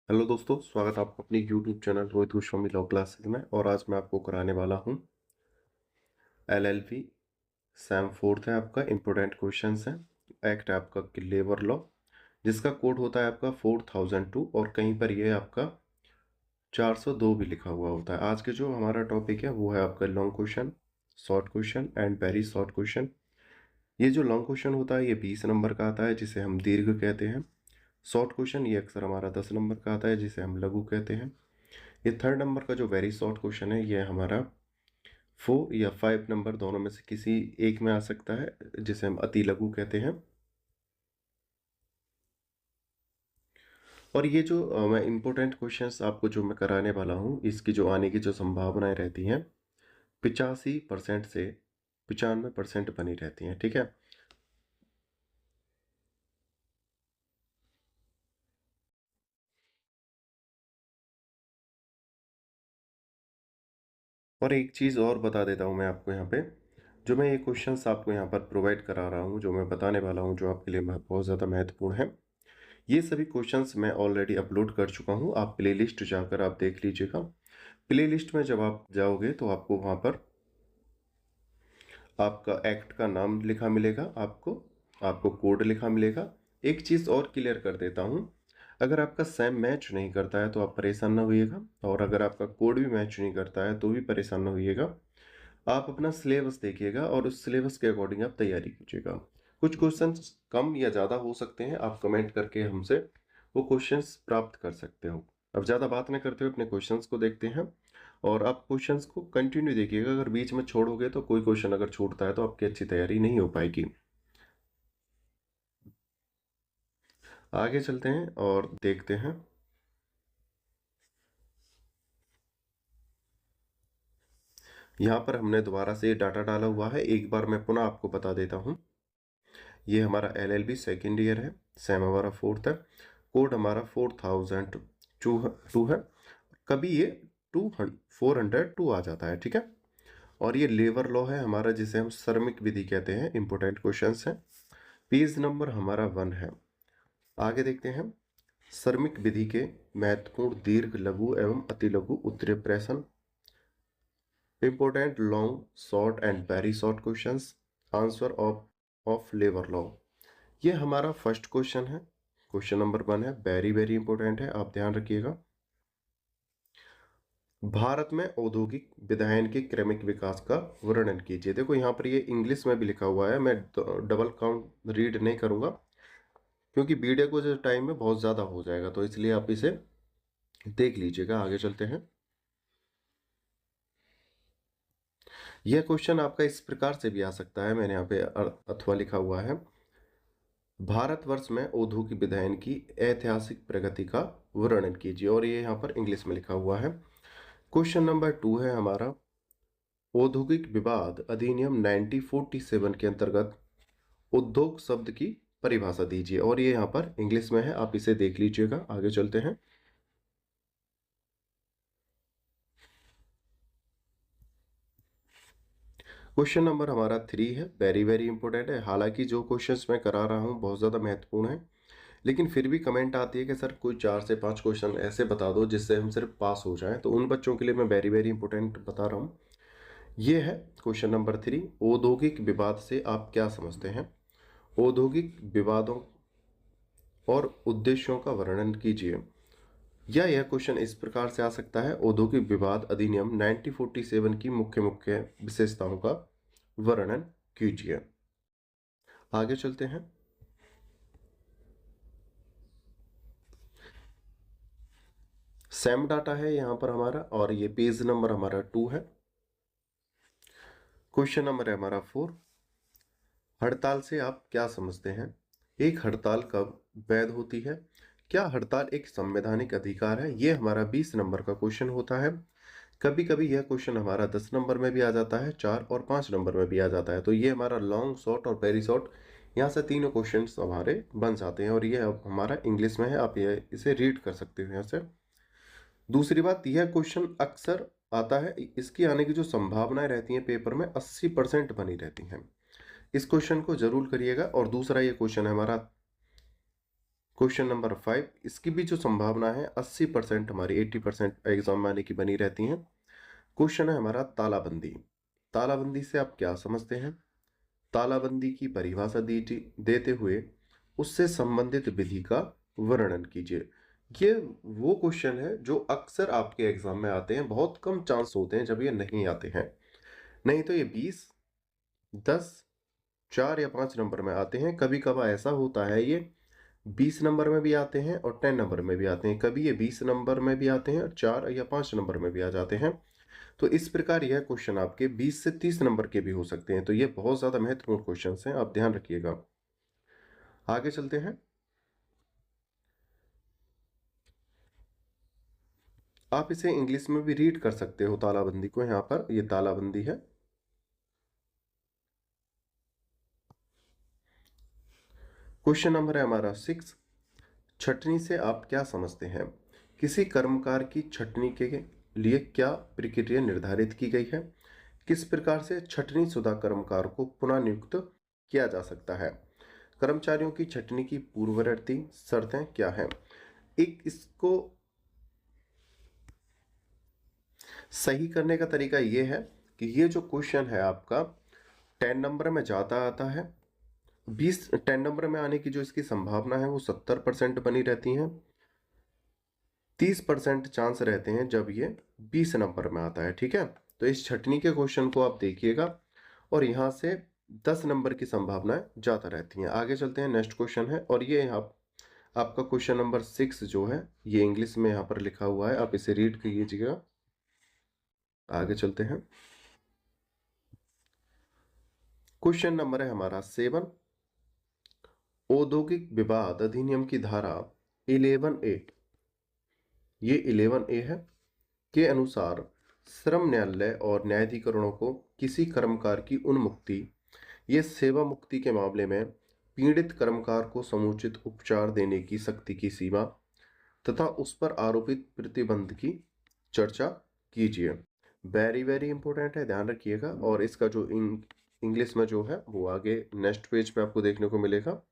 Hello दोस्तों, स्वागत है आपका अपनी YouTube channel Rohit Goswami law classes में। और आज मैं आपको कराने वाला हूँ एलएलबी सैम फोर्थ है आपका। इम्पोर्टेंट क्वेश्चंस हैं। एक्ट है आपका लेबर लॉ, जिसका कोड होता है आपका 4002 और कहीं पर ये आपका 402 भी लिखा हुआ होता है। आज के जो हमारा टॉपिक है वो है आपका long question, short question and very short question. ये जो लॉन्ग क्वेश्चन होता है ये 20 नंबर का आता है, जिसे हम दीर्घ कहते हैं। शॉर्ट क्वेश्चन ये अक्सर हमारा 10 नंबर का आता है, जिसे हम लघु कहते हैं। ये थर्ड नंबर का जो वेरी शॉर्ट क्वेश्चन है ये हमारा 4 या 5 नंबर दोनों में से किसी एक में आ सकता है, जिसे हम अति लघु कहते हैं। और ये जो मैं इंपॉर्टेंट क्वेश्चंस आपको जो मैं कराने वाला हूँ, इसकी जो आने की जो संभावनाएं रहती हैं 85% से 95% बनी रहती हैं। ठीक है। और एक चीज़ और बता देता हूँ मैं आपको यहाँ पे, जो मैं ये क्वेश्चंस आपको यहाँ पर प्रोवाइड करा रहा हूँ, जो मैं बताने वाला हूँ, जो आपके लिए बहुत ज़्यादा महत्वपूर्ण है। ये सभी क्वेश्चंस मैं ऑलरेडी अपलोड कर चुका हूँ। आप प्लेलिस्ट जाकर आप देख लीजिएगा। प्लेलिस्ट में जब आप जाओगे तो आपको वहाँ पर आपका एक्ट का नाम लिखा मिलेगा, आपको कोड लिखा मिलेगा। एक चीज़ और क्लियर कर देता हूँ, अगर आपका सैम मैच नहीं करता है तो आप परेशान ना होइएगा, और अगर आपका कोड भी मैच नहीं करता है तो भी परेशान ना होइएगा। आप अपना सिलेबस देखिएगा और उस सिलेबस के अकॉर्डिंग आप तैयारी कीजिएगा। कुछ क्वेश्चंस कम या ज़्यादा हो सकते हैं, आप कमेंट करके हमसे वो क्वेश्चंस प्राप्त कर सकते हो। अब ज़्यादा बात नहीं करते हुए अपने क्वेश्चंस को देखते हैं, और आप क्वेश्चंस को कंटिन्यू देखिएगा। अगर बीच में छोड़ोगे तो कोई क्वेश्चन अगर छूटता है तो आपकी अच्छी तैयारी नहीं हो पाएगी। आगे चलते हैं और देखते हैं। यहाँ पर हमने दोबारा से डाटा डाला हुआ है, एक बार मैं पुनः आपको बता देता हूँ। ये हमारा एलएलबी सेकेंड ईयर है, सैम हमारा फोर्थ है, कोड हमारा 4002 है। कभी ये 402 आ जाता है। ठीक है। और ये लेबर लॉ है हमारा, जिसे हम श्रमिक विधि कहते हैं। इंपोर्टेंट क्वेश्चंस हैं। पेज नंबर हमारा 1 है। आगे देखते हैं। श्रमिक विधि के महत्वपूर्ण दीर्घ, लघु एवं अति लघु उत्तरीय प्रश्न। Important long, short and very short questions. Answer of labour law. ये हमारा फर्स्ट क्वेश्चन है, क्वेश्चन नंबर 1 है। वेरी वेरी इंपॉर्टेंट है, आप ध्यान रखिएगा। भारत में औद्योगिक विधायन के क्रमिक विकास का वर्णन कीजिए। देखो यहाँ पर ये इंग्लिश में भी लिखा हुआ है, मैं डबल काउंट रीड नहीं करूंगा, क्योंकि वीडियो को जो टाइम में बहुत ज़्यादा हो जाएगा, तो इसलिए आप इसे देख लीजिएगा। आगे चलते हैं। यह क्वेश्चन आपका इस प्रकार से भी आ सकता है, मैंने यहाँ पे अथवा लिखा हुआ है। भारतवर्ष में औद्योगिक विधायन की ऐतिहासिक प्रगति का वर्णन कीजिए, और ये यहाँ पर इंग्लिश में लिखा हुआ है। क्वेश्चन नंबर 2 है हमारा, औद्योगिक विवाद अधिनियम 1947 के अंतर्गत उद्योग शब्द की परिभाषा दीजिए, और ये यहाँ पर इंग्लिश में है, आप इसे देख लीजिएगा। आगे चलते हैं। क्वेश्चन नंबर हमारा 3 है, वेरी वेरी इंपॉर्टेंट है। हालांकि जो क्वेश्चंस मैं करा रहा हूँ बहुत ज़्यादा महत्वपूर्ण है, लेकिन फिर भी कमेंट आती है कि सर कोई 4 से 5 क्वेश्चन ऐसे बता दो जिससे हम सिर्फ पास हो जाएं, तो उन बच्चों के लिए मैं वेरी वेरी इंपॉर्टेंट बता रहा हूँ। ये है क्वेश्चन नंबर 3, औद्योगिक विवाद से आप क्या समझते हैं। औद्योगिक विवादों और उद्देश्यों का वर्णन कीजिए। या यह क्वेश्चन इस प्रकार से आ सकता है, औद्योगिक विवाद अधिनियम 1947 की मुख्य मुख्य विशेषताओं का वर्णन कीजिए। आगे चलते हैं। सेम डाटा है यहाँ पर हमारा, और ये पेज नंबर हमारा 2 है। क्वेश्चन नंबर है हमारा 4, हड़ताल से आप क्या समझते हैं। एक हड़ताल कब वैध होती है। क्या हड़ताल एक संवैधानिक अधिकार है। ये हमारा 20 नंबर का क्वेश्चन होता है। कभी कभी यह क्वेश्चन हमारा 10 नंबर में भी आ जाता है, 4 और 5 नंबर में भी आ जाता है। तो ये हमारा लॉन्ग, शॉर्ट और वेरी शॉर्ट, यहाँ से तीनों क्वेश्चन हमारे बन जाते हैं, और ये अब हमारा इंग्लिश में है, आप ये इसे रीड कर सकते हो यहाँ से। दूसरी बात, यह क्वेश्चन अक्सर आता है, इसकी आने की जो संभावनाएं रहती हैं पेपर में 80% बनी रहती हैं। इस क्वेश्चन को जरूर करिएगा। और दूसरा ये क्वेश्चन है हमारा क्वेश्चन नंबर 5, इसकी भी जो संभावना है 80% हमारी 80% एग्जाम में आने की बनी रहती है। क्वेश्चन है हमारा तालाबंदी। तालाबंदी से आप क्या समझते हैं? तालाबंदी की परिभाषा देते हुए उससे संबंधित विधि का वर्णन कीजिए। ये वो क्वेश्चन है जो अक्सर आपके एग्जाम में आते हैं, बहुत कम चांस होते हैं जब ये नहीं आते हैं। नहीं तो ये 20, 10, 4 या 5 नंबर में आते हैं। कभी कभार ऐसा होता है ये 20 नंबर में भी आते हैं और 10 नंबर में भी आते हैं। कभी ये 20 नंबर में भी आते हैं और 4 या 5 नंबर में भी आ जाते हैं। तो इस प्रकार यह क्वेश्चन आपके 20 से 30 नंबर के भी हो सकते हैं। तो ये बहुत ज्यादा महत्वपूर्ण क्वेश्चन हैं, आप ध्यान रखिएगा। आगे चलते हैं। आप इसे इंग्लिश में भी रीड कर सकते हो तालाबंदी को। यहां पर ये तालाबंदी है। क्वेश्चन नंबर है हमारा 6, छटनी से आप क्या समझते हैं? किसी कर्मकार की छटनी के लिए क्या प्रक्रिया निर्धारित की गई है? किस प्रकार से छटनी शुदा कर्मकार को पुनः नियुक्त किया जा सकता है? कर्मचारियों की छटनी की पूर्ववर्ती शर्तें क्या हैं? एक इसको सही करने का तरीका यह है कि ये जो क्वेश्चन है आपका 10 नंबर में जाता आता है। 10 नंबर में आने की जो इसकी संभावना है वो 70% बनी रहती है। 30% चांस रहते हैं जब ये 20 नंबर में आता है। ठीक है, तो इस छटनी के क्वेश्चन को आप देखिएगा और यहां से 10 नंबर की संभावनाएं ज्यादा रहती हैं। आगे चलते हैं। नेक्स्ट क्वेश्चन है और ये आपका क्वेश्चन नंबर 6 जो है ये इंग्लिश में यहाँ पर लिखा हुआ है, आप इसे रीड कीजिएगा। आगे चलते हैं। क्वेश्चन नंबर है हमारा 7, औद्योगिक विवाद अधिनियम की धारा 11A, ये 11A है, के अनुसार श्रम न्यायालय और न्यायाधिकरणों को किसी कर्मकार की उन्मुक्ति ये सेवा मुक्ति के मामले में पीड़ित कर्मकार को समुचित उपचार देने की शक्ति की सीमा तथा उस पर आरोपित प्रतिबंध की चर्चा कीजिए। वेरी वेरी इंपॉर्टेंट है, ध्यान रखिएगा। और इसका जो इंग्लिश में जो है वो आगे नेक्स्ट पेज पे आपको देखने को मिलेगा।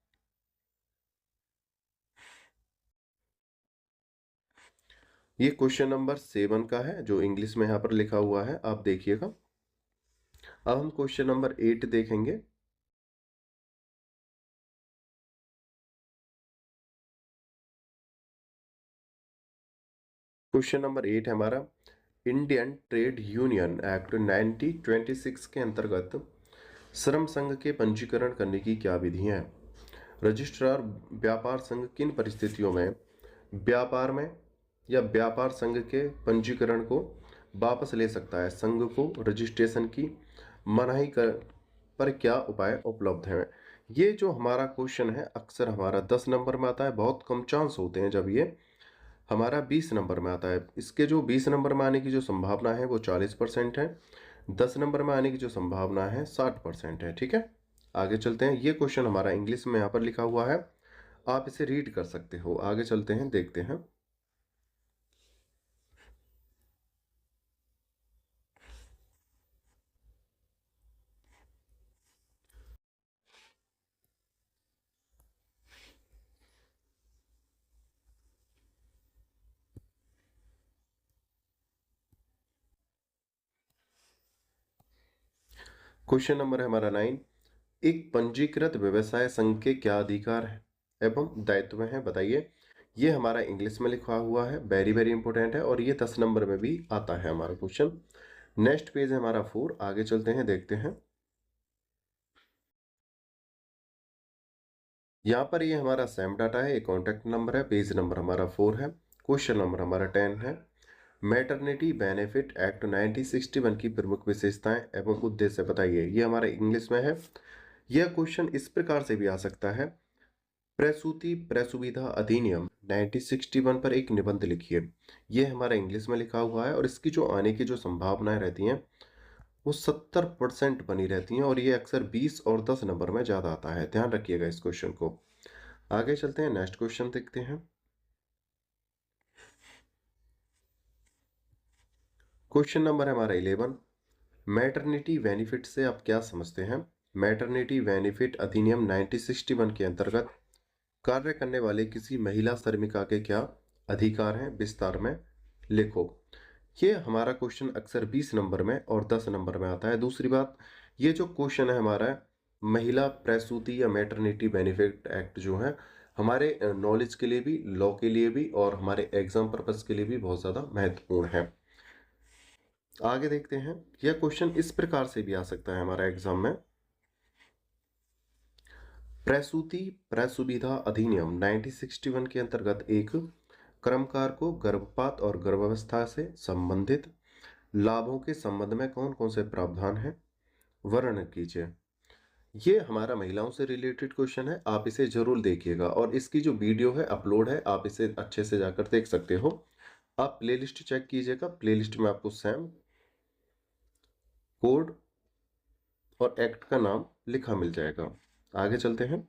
ये क्वेश्चन नंबर 7 का है जो इंग्लिश में यहाँ पर लिखा हुआ है, आप देखिएगा। अब हम क्वेश्चन नंबर 8 देखेंगे। क्वेश्चन नंबर 8 है हमारा, इंडियन ट्रेड यूनियन एक्ट 1926 के अंतर्गत श्रम संघ के पंजीकरण करने की क्या विधि है? रजिस्ट्रार व्यापार संघ किन परिस्थितियों में व्यापार में या व्यापार संघ के पंजीकरण को वापस ले सकता है? संघ को रजिस्ट्रेशन की मनाही पर क्या उपाय उपलब्ध हैं? ये जो हमारा क्वेश्चन है अक्सर हमारा 10 नंबर में आता है। बहुत कम चांस होते हैं जब ये हमारा 20 नंबर में आता है। इसके जो 20 नंबर में आने की जो संभावना है वो 40% है। 10 नंबर में आने की जो संभावना है 60% है। ठीक है, आगे चलते हैं। ये क्वेश्चन हमारा इंग्लिश में यहाँ पर लिखा हुआ है, आप इसे रीड कर सकते हो। आगे चलते हैं, देखते हैं। क्वेश्चन नंबर है हमारा 9, एक पंजीकृत व्यवसाय संघ के क्या अधिकार है एवं दायित्व हैं, बताइए। ये हमारा इंग्लिश में लिखा हुआ है, वेरी वेरी इंपॉर्टेंट है और ये 10 नंबर में भी आता है हमारा क्वेश्चन। नेक्स्ट पेज है हमारा 4, आगे चलते हैं, देखते हैं। यहाँ पर ये हमारा सेम डाटा है, ये कॉन्टैक्ट नंबर है, पेज नंबर हमारा 4 है, क्वेश्चन नंबर हमारा 10 है। मैटरनिटी बेनिफिट एक्ट 1961 की प्रमुख विशेषताएं एवं उद्देश्य बताइए। ये हमारा इंग्लिश में है। यह क्वेश्चन इस प्रकार से भी आ सकता है, प्रसूति प्रसुविधा अधिनियम 1961 पर एक निबंध लिखिए। ये हमारा इंग्लिश में लिखा हुआ है और इसकी जो आने की जो संभावनाएं रहती हैं वो 70% बनी रहती हैं और ये अक्सर 20 और 10 नंबर में ज़्यादा आता है। ध्यान रखिएगा इस क्वेश्चन को। आगे चलते हैं, नेक्स्ट क्वेश्चन देखते हैं। क्वेश्चन नंबर है हमारा 11, मैटरनिटी बेनिफिट से आप क्या समझते हैं? मैटरनिटी बेनिफिट अधिनियम 1961 के अंतर्गत कार्य करने वाले किसी महिला श्रमिका के क्या अधिकार हैं, विस्तार में लिखो। ये हमारा क्वेश्चन अक्सर 20 नंबर में और 10 नंबर में आता है। दूसरी बात, ये जो क्वेश्चन है हमारा महिला प्रसूति या मैटरनिटी बेनिफिट एक्ट जो है, हमारे नॉलेज के लिए भी, लॉ के लिए भी और हमारे एग्जाम पर्पस के लिए भी बहुत ज़्यादा महत्वपूर्ण है। आगे देखते हैं। यह क्वेश्चन इस प्रकार से भी आ सकता है हमारा एग्जाम में। प्रसूति प्रसुविधा अधिनियम 1961 के अंतर्गत एक कर्मकार को गर्भपात और गर्भावस्था से संबंधित लाभों के संबंध में कौन कौन से प्रावधान हैं, वर्णन कीजिए। ये हमारा महिलाओं से रिलेटेड क्वेश्चन है, आप इसे जरूर देखिएगा और इसकी जो वीडियो है अपलोड है, आप इसे अच्छे से जाकर देख सकते हो। आप प्लेलिस्ट चेक कीजिएगा, प्लेलिस्ट में आपको सेम कोड और एक्ट का नाम लिखा मिल जाएगा। आगे चलते हैं।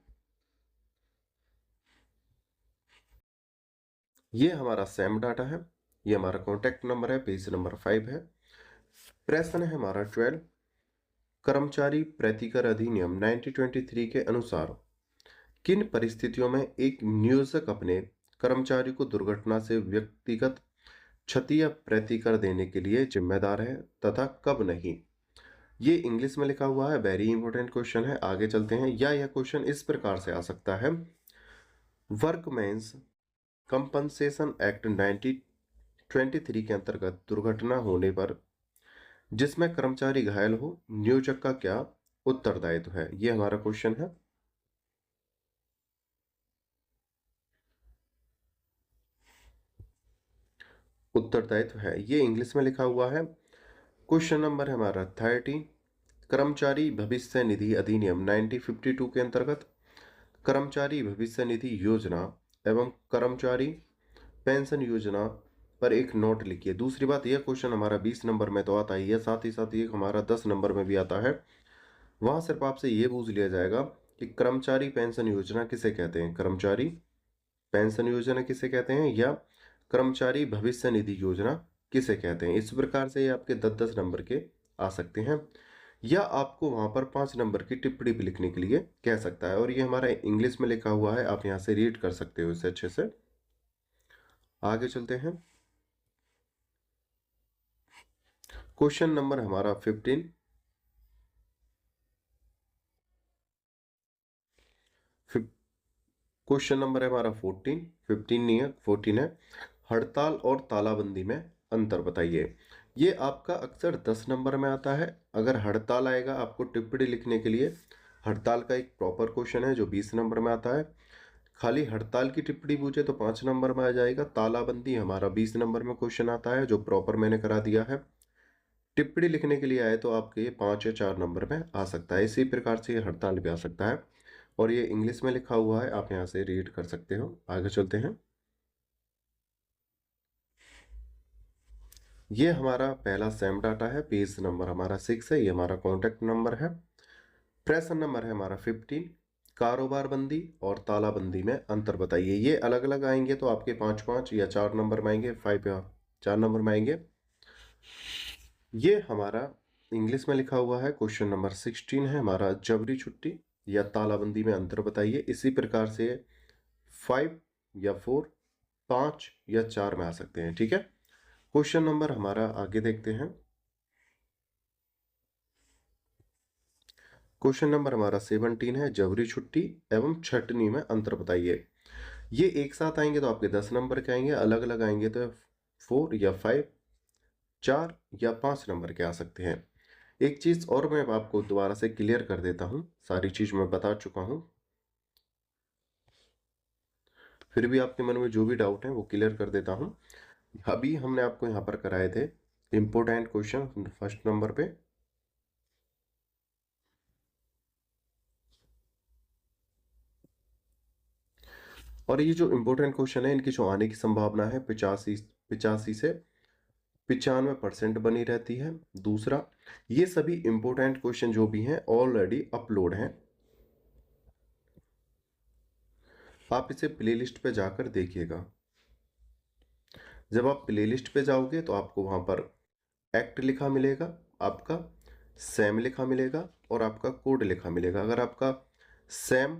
ये हमारा सेम डाटा है, ये हमारा कॉन्टैक्ट नंबर है, पेज नंबर 5 है। प्रश्न है हमारा 12, कर्मचारी प्रतिकर अधिनियम 1923 के अनुसार किन परिस्थितियों में एक नियोजक अपने कर्मचारी को दुर्घटना से व्यक्तिगत क्षति या प्रतिकर देने के लिए जिम्मेदार है तथा कब नहीं। ये इंग्लिश में लिखा हुआ है, वेरी इंपॉर्टेंट क्वेश्चन है। आगे चलते हैं। या यह क्वेश्चन इस प्रकार से आ सकता है, वर्कमैन्स कंपनसेशन एक्ट 1923 के अंतर्गत दुर्घटना होने पर जिसमें कर्मचारी घायल हो, नियोजक का क्या उत्तरदायित्व है। ये हमारा क्वेश्चन है। उत्तरदायित्व है, ये इंग्लिश में लिखा हुआ है। क्वेश्चन नंबर है हमारा 13, कर्मचारी भविष्य निधि अधिनियम 1952 के अंतर्गत कर्मचारी भविष्य निधि योजना एवं कर्मचारी पेंशन योजना पर एक नोट लिखिए। दूसरी बात, यह क्वेश्चन हमारा 20 नंबर में तो आता ही है, साथ ही साथ ये हमारा 10 नंबर में भी आता है। वहां सिर्फ आपसे ये पूछ लिया जाएगा कि कर्मचारी पेंशन योजना किसे कहते हैं, कर्मचारी पेंशन योजना किसे कहते हैं, या कर्मचारी भविष्य निधि योजना किसे कहते हैं। इस प्रकार से ये आपके 10-10 नंबर के आ सकते हैं, या आपको वहां पर 5 नंबर की टिप्पणी भी लिखने के लिए कह सकता है। और ये हमारा इंग्लिश में लिखा हुआ है, आप यहाँ से रीड कर सकते हो इसे अच्छे से। आगे चलते हैं। क्वेश्चन नंबर हमारा 15, क्वेश्चन नंबर है हमारा 14, 15 नहीं है 14 है। हड़ताल और तालाबंदी में अंतर बताइए। ये आपका अक्सर 10 नंबर में आता है। अगर हड़ताल आएगा आपको टिप्पणी लिखने के लिए, हड़ताल का एक प्रॉपर क्वेश्चन है जो 20 नंबर में आता है। खाली हड़ताल की टिप्पणी पूछे तो 5 नंबर में आ जाएगा। तालाबंदी हमारा 20 नंबर में क्वेश्चन आता है जो प्रॉपर मैंने करा दिया है। टिप्पणी लिखने के लिए आए तो आपके 5 या 4 नंबर में आ सकता है। इसी प्रकार से ये हड़ताल भी आ सकता है और ये इंग्लिश में लिखा हुआ है, आप यहाँ से रीड कर सकते हो। आगे चलते हैं। ये हमारा पहला सेम डाटा है, पेज नंबर हमारा 6 है, ये हमारा कॉन्टैक्ट नंबर है। प्रश्न नंबर है हमारा 15, कारोबार बंदी और तालाबंदी में अंतर बताइए। ये अलग अलग आएंगे तो आपके 5-5 या 4 नंबर में आएंगे, 5 या 4 नंबर में आएंगे। ये हमारा इंग्लिश में लिखा हुआ है। क्वेश्चन नंबर 16 है हमारा, जबरी छुट्टी या तालाबंदी में अंतर बताइए। इसी प्रकार से 5 या 4, 5 या 4 में आ सकते हैं। ठीक है, क्वेश्चन नंबर हमारा आगे देखते हैं। क्वेश्चन नंबर हमारा 17 है, जबरी छुट्टी एवं छटनी में अंतर बताइए। ये एक साथ आएंगे तो आपके 10 नंबर के आएंगे, अलग अलग आएंगे तो 4 या 5, 4 या 5 नंबर के आ सकते हैं। एक चीज और मैं आपको दोबारा से क्लियर कर देता हूं, सारी चीज मैं बता चुका हूं, फिर भी आपके मन में जो भी डाउट है वो क्लियर कर देता हूं। अभी हमने आपको यहाँ पर कराए थे इंपोर्टेंट क्वेश्चन फर्स्ट नंबर पे। और ये जो इंपोर्टेंट क्वेश्चन है इनकी जो आने की संभावना है 85 से 95% बनी रहती है। दूसरा, ये सभी इंपोर्टेंट क्वेश्चन जो भी हैं ऑलरेडी अपलोड हैं, आप इसे प्लेलिस्ट पे जाकर देखिएगा। जब आप प्लेलिस्ट पे जाओगे तो आपको वहां पर एक्ट लिखा मिलेगा, आपका सेम लिखा मिलेगा और आपका कोड लिखा मिलेगा। अगर आपका सेम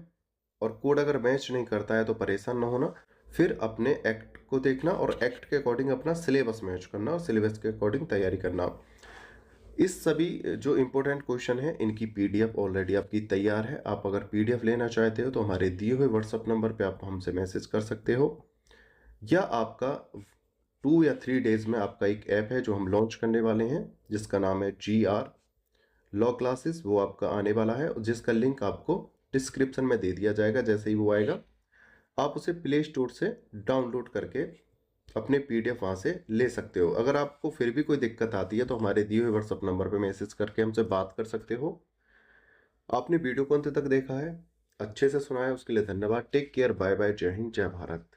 और कोड अगर मैच नहीं करता है तो परेशान ना होना, फिर अपने एक्ट को देखना और एक्ट के अकॉर्डिंग अपना सिलेबस मैच करना और सिलेबस के अकॉर्डिंग तैयारी करना। इस सभी जो इम्पोर्टेंट क्वेश्चन है इनकी पीडीएफ ऑलरेडी आपकी तैयार है। आप अगर पीडीएफ लेना चाहते हो तो हमारे दिए हुए व्हाट्सएप नंबर पे आप हमसे मैसेज कर सकते हो, या आपका 2 या 3 डेज में आपका एक ऐप है जो हम लॉन्च करने वाले हैं जिसका नाम है GR लॉ क्लासेस, वो आपका आने वाला है, जिसका लिंक आपको डिस्क्रिप्शन में दे दिया जाएगा। जैसे ही वो आएगा आप उसे प्ले स्टोर से डाउनलोड करके अपने पीडीएफ वहाँ से ले सकते हो। अगर आपको फिर भी कोई दिक्कत आती है तो हमारे दिए हुए व्हाट्सएप नंबर पर मैसेज करके हमसे बात कर सकते हो। आपने वीडियो को अंत तक देखा है, अच्छे से सुना है, उसके लिए धन्यवाद। टेक केयर, बाय बाय, जय हिंद, जय भारत।